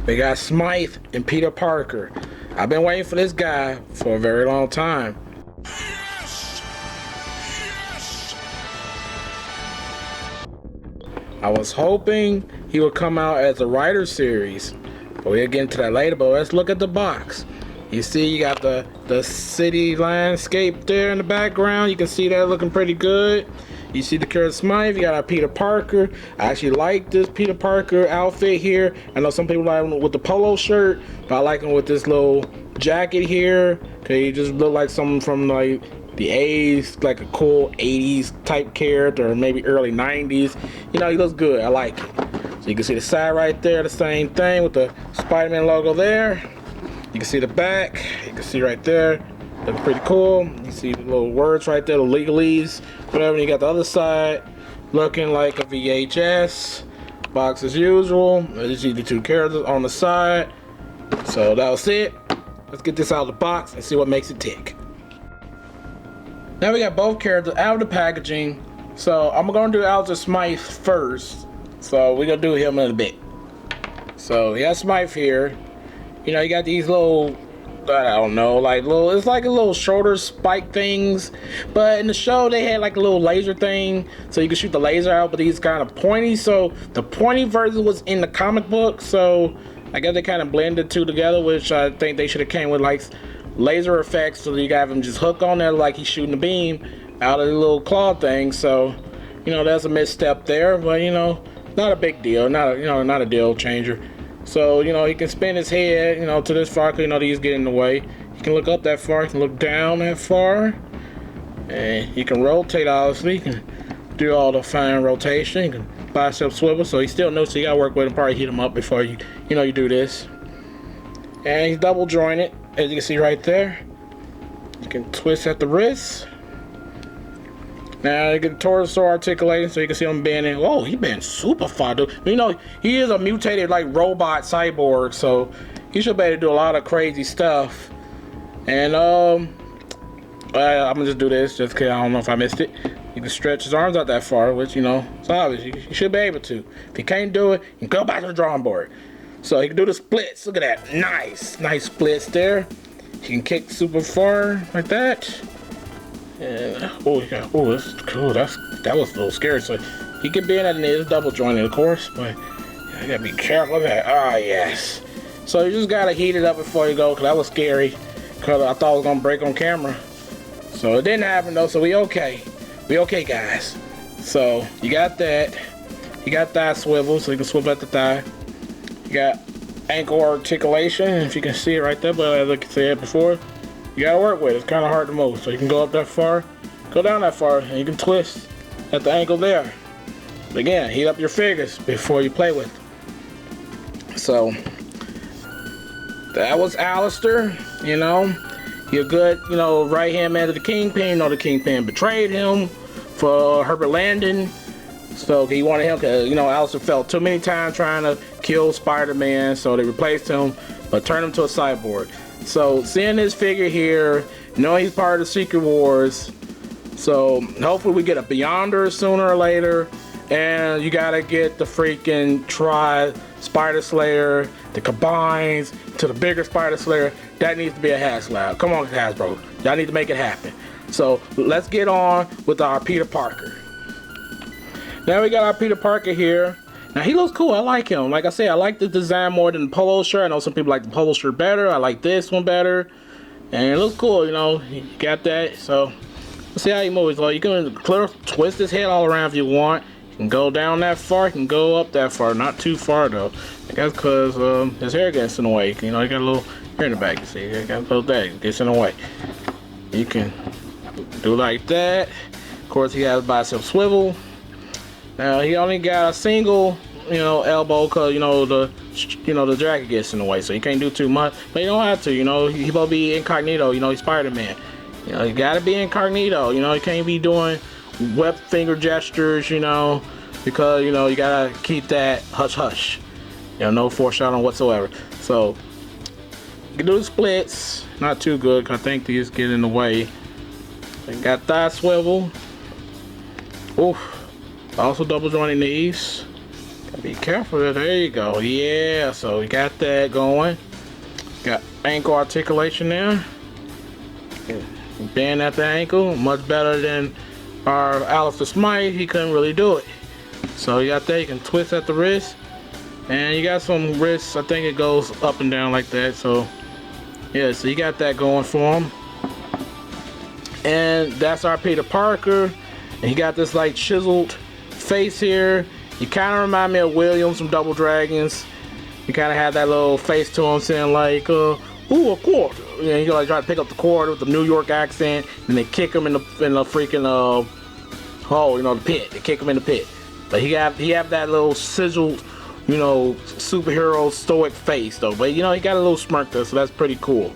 We got Symthe and Peter Parker. I've been waiting for this guy for a very long time. Yes! Yes! I was hoping he would come out as a writer series, but we'll get into that later. But let's look at the box. You see, you got the city landscape there in the background. You can see that looking pretty good. You see the character Symthe. You got our Peter Parker. I actually like this Peter Parker outfit here. I know some people like him with the polo shirt, but I like him with this little jacket here. Okay, he just look like something from like the 80s, like a cool 80s type character, or maybe early 90s. You know, he looks good. I like it. So you can see the side right there, the same thing with the Spider-Man logo there. You can see the back. You can see right there. Looks pretty cool. You see the little words right there, the legalese, whatever. You got the other side looking like a VHS box as usual. You see the two characters on the side. So that was it. Let's get this out of the box and see what makes it tick. Now we got both characters out of the packaging. So I'm gonna do Alistair Symthe first. So we're gonna do him in a bit. So you got Symthe here. You know, you got these little, I don't know, like little, it's like a little shoulder spike things, but in the show they had like a little laser thing so you can shoot the laser out, but these kind of pointy. So the pointy version was in the comic book, so I guess they kind of blended two together, which I think they should have came with like laser effects, so you got him just hook on there like he's shooting a beam out of the little claw thing. So you know, that's a misstep there, but you know, not a big deal, not a deal changer. So, you know, he can spin his head, you know, to this far, because you know he's getting in the way. He can look up that far, he can look down that far. And he can rotate, obviously. He can do all the fine rotation. He can bicep swivel, so he still knows, so you gotta work with him, probably heat him up before you do this. And he's double jointed, as you can see right there. You can twist at the wrist. Now you get torso articulating, so you can see him bending. Oh, he been super far, dude. You know, he is a mutated like robot cyborg, so he should be able to do a lot of crazy stuff. And I'm gonna just do this just cause I don't know if I missed it. You can stretch his arms out that far, which you know, it's obvious. You should be able to. If you can't do it, you can go back to the drawing board. So he can do the splits. Look at that, nice splits there. He can kick super far like that. And that's cool. That was a little scary. So he can be in that, and it's double jointed, of course, but I gotta be careful of that. Ah, yes. So you just gotta heat it up before you go, cause that was scary. Cause I thought it was gonna break on camera. So it didn't happen though. So we okay, guys. So you got that. You got thigh swivel, so you can swivel at the thigh. You got ankle articulation, if you can see it right there. But as I said before, you gotta work with it. It's kind of hard to move. So you can go up that far, go down that far, and you can twist at the ankle there. But again, heat up your fingers before you play with it. So that was Alistair. You know, you're good. You know, right hand man to the Kingpin. You know, the Kingpin betrayed him for Herbert Landon. So he wanted him, cause you know Alistair fell too many times trying to kill Spider-Man. So they replaced him, but turned him to a cyborg. So seeing this figure here, knowing he's part of the Secret Wars, so hopefully we get a Beyonder sooner or later, and you gotta get the freaking Spider Slayer, the combines to the bigger Spider Slayer. That needs to be a Hasbro. Come on, Hasbro, y'all need to make it happen. So let's get on with our Peter Parker. Now we got our Peter Parker here. Now he looks cool. I like him. Like I said, I like the design more than the polo shirt. I know some people like the polo shirt better. I like this one better. And it looks cool, you know. You got that. So let's see how he moves. Like, you can twist his head all around if you want. You can go down that far. You can go up that far. Not too far though. I guess because his hair gets in the way. You know, he got a little hair in the back. You see, he got a little that gets in the way. You can do like that. Of course, he has a bicep swivel. Now he only got a single, you know, elbow, cause you know the jacket gets in the way, so you can't do too much. But you don't have to, you know. He will be incognito, you know. He's Spider-Man. You know, you gotta be incognito. You know, you can't be doing web finger gestures, you know, because you know you gotta keep that hush hush. You know, no foreshadowing whatsoever. So you can do the splits, not too good, cause I think these get in the way. You got thigh swivel. Oof. Also double jointing knees. Be careful there. There you go. Yeah, so we got that going. Got ankle articulation there. Bend at the ankle. Much better than our Alistair Symthe. He couldn't really do it. So you got that. You can twist at the wrist. And you got some wrists. I think it goes up and down like that. So yeah, so you got that going for him. And that's our Peter Parker. And he got this like chiseled face here. You kind of remind me of Williams from Double Dragons. You kind of have that little face to him saying like, ooh, a quarter. You know, you like try to pick up the quarter with the New York accent, and they kick him in the freaking hole, you know, the pit. They kick him in the pit. But he have that little sizzled, you know, superhero stoic face though. But you know, he got a little smirk there, so that's pretty cool.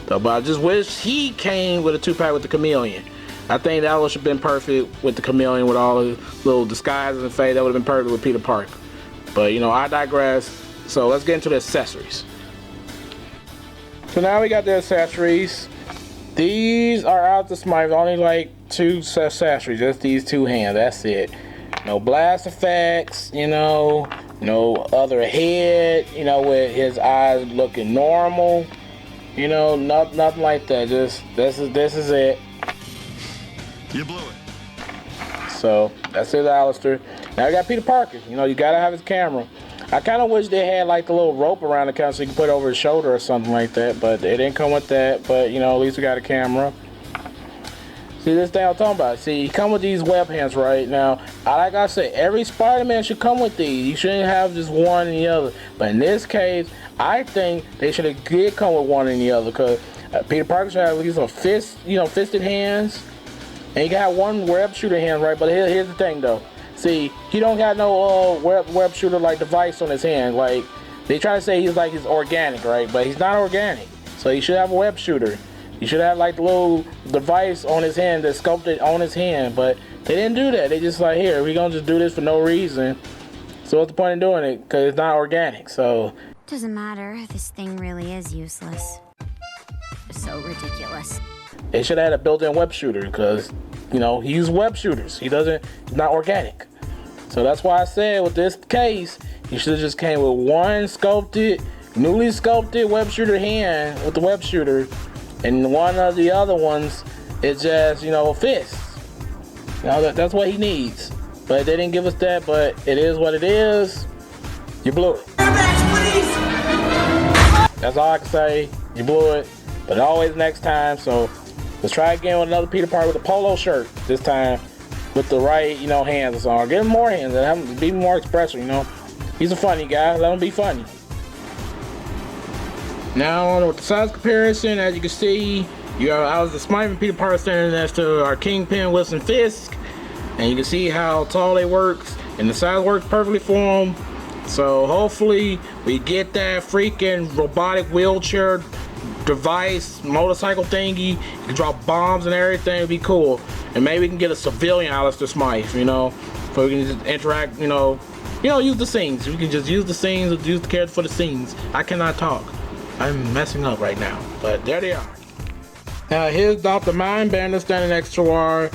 So, but I just wish he came with a 2-pack with the chameleon. I think that would have been perfect with the chameleon with all the little disguises and fade. That would have been perfect with Peter Parker. But you know, I digress. So let's get into the accessories. So now we got the accessories. These are Alistair Symthe, only like 2 accessories, just these 2 hands, that's it. No blast effects, you know, no other head, you know, with his eyes looking normal, you know, nothing like that. Just this is it. You blew it. So that's it, Alistair. Now we got Peter Parker. You know, you gotta have his camera. I kind of wish they had like the little rope around the camera so you can put it over his shoulder or something like that, but it didn't come with that. But you know, at least we got a camera. See, this thing I'm talking about. See, he come with these web hands right now. Like I said, every Spider-Man should come with these. You shouldn't have just one and the other. But in this case, I think they should have did come with one and the other, because Peter Parker should have at least a fist, you know, fisted hands, and you got one web shooter hand, right? But here's the thing though. See, he don't got no web shooter like device on his hand. Like they try to say he's organic, right? But he's not organic. So he should have a web shooter. He should have like the little device on his hand that's sculpted on his hand. But they didn't do that. They just like, here, we're gonna just do this for no reason. So what's the point in doing it? Because it's not organic. So doesn't matter. This thing really is useless. So ridiculous. they should have had a built-in web shooter, because you know he uses web shooters. He's not organic. So that's why I said with this case, he should have just came with one newly sculpted web shooter hand with the web shooter, and one of the other ones is just, you know, a fist. You know, that's what he needs. But they didn't give us that, but it is what it is. You blew it. That's all I can say. You blew it. But always next time. So let's try again with another Peter Parker with a polo shirt this time, with the right, you know, hands or something. Give him more hands and have him be more expressive, you know. He's a funny guy. Let him be funny. Now on with the size comparison, as you can see, you have Alistair Symthe and Peter Parker standing next to our Kingpin, Wilson Fisk, and you can see how tall they work, and the size works perfectly for them. So hopefully we get that freaking robotic wheelchair device, motorcycle thingy. You can drop bombs and everything. It'd be cool. And maybe we can get a civilian Alistair Symthe, you know, so we can just interact, you know, use the scenes. We can just use the scenes, use the character for the scenes. I cannot talk. I'm messing up right now, but there they are. Now here's Dr. Mindbender standing next to our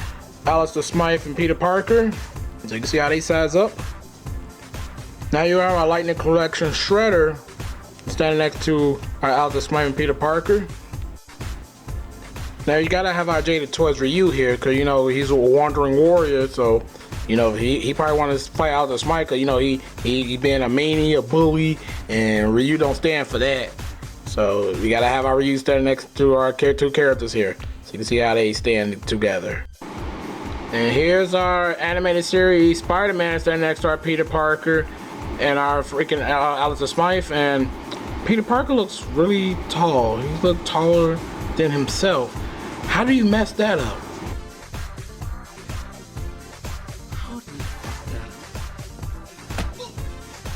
Alistair Symthe and Peter Parker. So you can see how they size up. Now you have our Lightning Collection Shredder standing next to our Alistair Symthe and Peter Parker. Now you gotta have our Jaded Toys Ryu here, cause you know he's a wandering warrior, so you know he probably want to fight Alistair Symthe, cause you know he being a meanie, a bully, and Ryu don't stand for that. So we gotta have our Ryu standing next to our 2 characters here, so you can see how they stand together. And here's our animated series Spider-Man standing next to our Peter Parker and our freaking Alistair Symthe. And Peter Parker looks really tall. He looks taller than himself. How do you mess that up?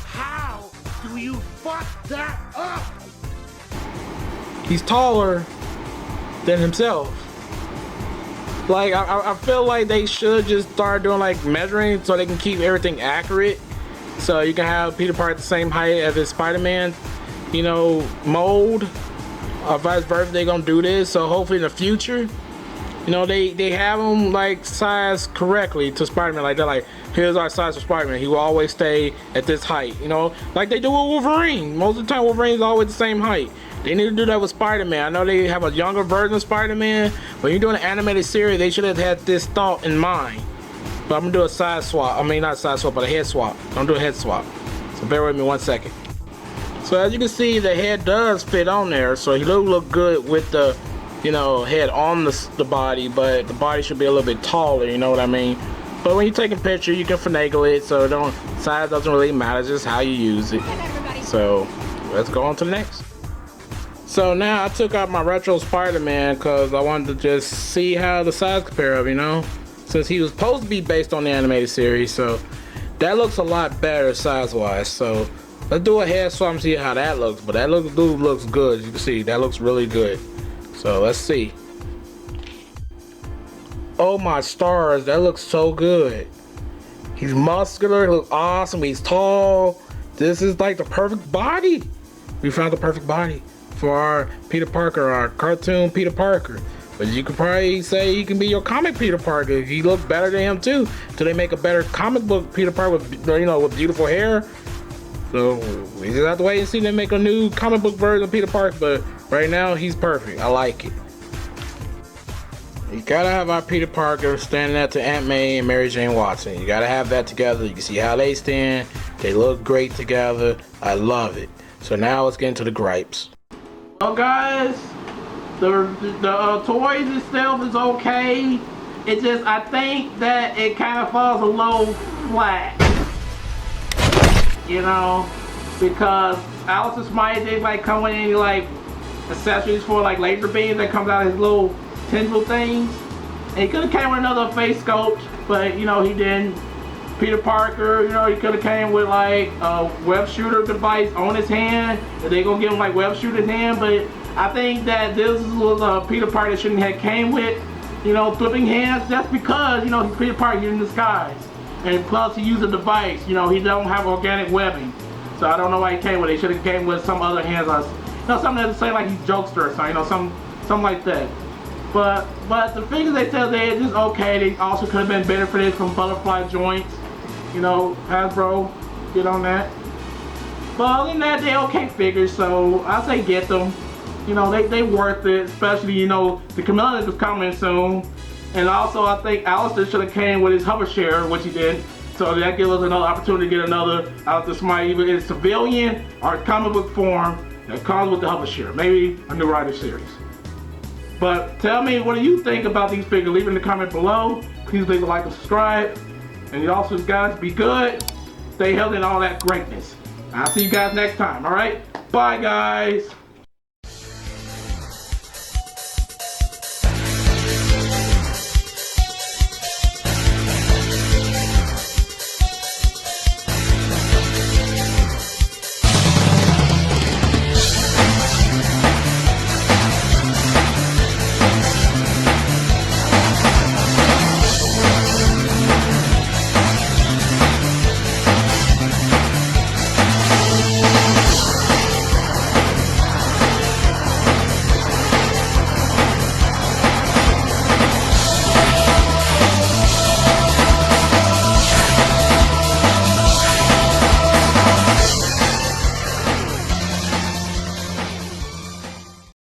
How do you fuck that up? He's taller than himself. Like, I feel like they should just start doing like measuring so they can keep everything accurate. So you can have Peter Parker the same height as his Spider-Man, you know, mold. Or vice versa, they're gonna do this. So hopefully in the future, You know, they have him like sized correctly to Spider-Man. Like they're like, here's our size for Spider-Man. He will always stay at this height. You know, like they do with Wolverine. Most of the time, Wolverine's always the same height. They need to do that with Spider-Man. I know they have a younger version of Spider-Man. When you're doing an animated series, they should have had this thought in mind. But I'm gonna do a side swap. I mean, not a side swap, but a head swap. I'm gonna do a head swap. So bear with me 1 second. So as you can see, the head does fit on there. So he look good with the, you know, head on the body, but the body should be a little bit taller. You know what I mean? But when you take a picture, you can finagle it. So size doesn't really matter. It's just how you use it. So let's go on to the next. So now I took out my retro Spider-Man because I wanted to just see how the size compare up, you know, since he was supposed to be based on the animated series. So that looks a lot better size-wise. So let's do a head swap and see how that looks. But that dude looks good. You can see that looks really good. So let's see. Oh my stars, that looks so good. He's muscular, he looks awesome, he's tall. This is like the perfect body. We found the perfect body for our Peter Parker, our cartoon Peter Parker. But you could probably say he can be your comic Peter Parker. He looks better than him too. Till they make a better comic book Peter Parker with, you know, with beautiful hair. So we just have to wait and see them make a new comic book version of Peter Parker. But right now he's perfect. I like it. You gotta have our Peter Parker standing next to Aunt May and Mary Jane Watson. You gotta have that together. You can see how they stand. They look great together. I love it. So now let's get into the gripes. Well guys, the toys itself is okay. It just, I think that it kind of falls a little flat. You know, because Alistair Symthe, they like come with any like accessories for like laser beams that comes out of his little tendril things. And he could have came with another face sculpt, but you know he didn't. Peter Parker, you know, he could have came with like a web shooter device on his hand. And they gonna give him like web shooter's hand, but I think that this was a Peter Parker that shouldn't have came with, you know, flipping hands, just because, you know, he's Peter Parker, he's in disguise. And plus he used a device, you know, he don't have organic webbing. So I don't know why he came with it. He should have came with some other hands, you know, something that say like he's jokester or something, you know, something like that. But the figures they said they just okay. They also could have been benefited from butterfly joints. You know, Hasbro, get on that. But other than that, they okay figures, so I say get them. You know, they worth it, especially, you know, the Chameleon is coming soon. And also I think Alistair should have came with his hover chair, which he did. So that gives us another opportunity to get another Alistair Symthe, either in civilian or comic book form that comes with the hover chair. Maybe a new writer series. But tell me, what do you think about these figures? Leave in the comment below. Please leave a like and subscribe. And you also, guys, be good. Stay healthy and all that greatness. I'll see you guys next time, all right? Bye, guys.